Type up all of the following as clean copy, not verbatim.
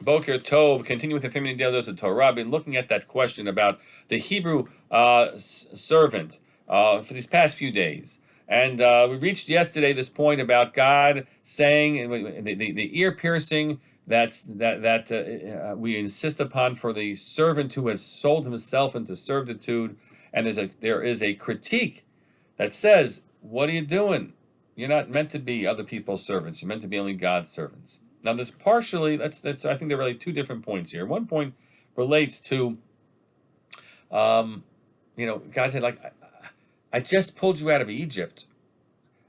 Boker Tov, continue with the 3-minute daily dose of Torah. I've been looking at that question about the Hebrew servant for these past few days. And we reached yesterday this point about God saying, the ear piercing that we insist upon for the servant who has sold himself into servitude. And there is a critique that says, what are you doing? You're not meant to be other people's servants. You're meant to be only God's servants. Now, this partially, I think there are really two different points here. One point relates to, God said, like, I just pulled you out of Egypt,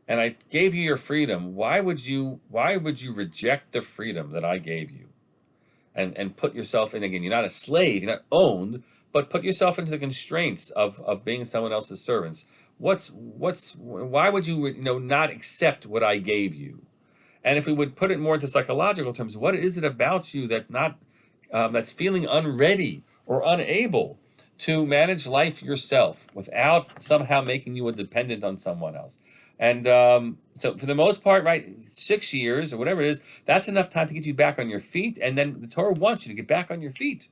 and I gave you your freedom. Why would you reject the freedom that I gave you, and put yourself in again? You're not a slave, you're not owned, but put yourself into the constraints of being someone else's servants. Why would you not accept what I gave you? And if we would put it more into psychological terms, what is it about you that's not that's feeling unready or unable to manage life yourself without somehow making you a dependent on someone else? And so for the most part, right, 6 years or whatever it is, that's enough time to get you back on your feet. And then the Torah wants you to get back on your feet.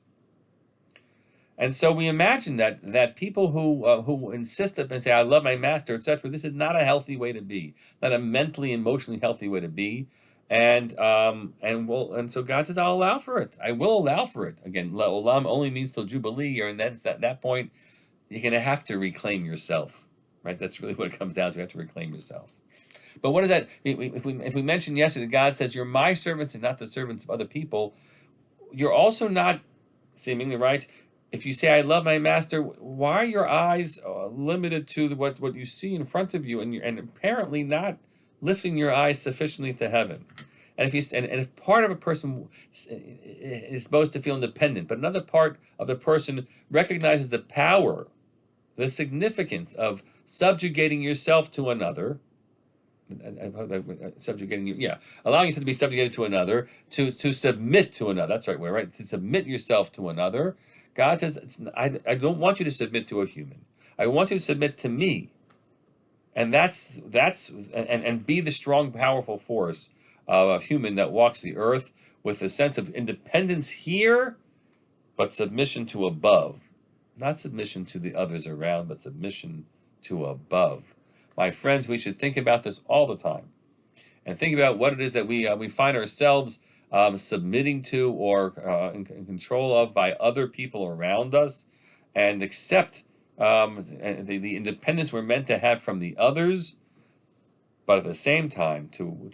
And so we imagine that people who insist and say, I love my master, etc., this is not a healthy way to be, not a mentally, emotionally healthy way to be. And so God says, I'll allow for it. I will allow for it. Again, Olam only means till Jubilee, and that's at that point, you're going to have to reclaim yourself, right? That's really what it comes down to. You have to reclaim yourself. But what is that? If we mentioned yesterday, God says, you're my servants and not the servants of other people. You're also not, seemingly, right? If you say, I love my master, why are your eyes limited to what you see in front of you, and apparently not lifting your eyes sufficiently to heaven? And if part of a person is supposed to feel independent, but another part of the person recognizes the power, the significance of subjugating yourself to another, subjugating you, allowing yourself to be subjugated to another, to submit to another. That's the right way, right? To submit yourself to another. God says, I don't want you to submit to a human. I want you to submit to me. And that's be the strong, powerful force of a human that walks the earth with a sense of independence here, but submission to above. Not submission to the others around, but submission to above. My friends, we should think about this all the time. And think about what it is that we find ourselves submitting to or in control of by other people around us, and accept the independence we're meant to have from the others, but at the same time to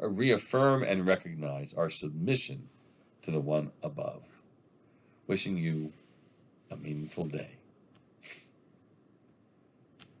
reaffirm and recognize our submission to the one above. Wishing you a meaningful day.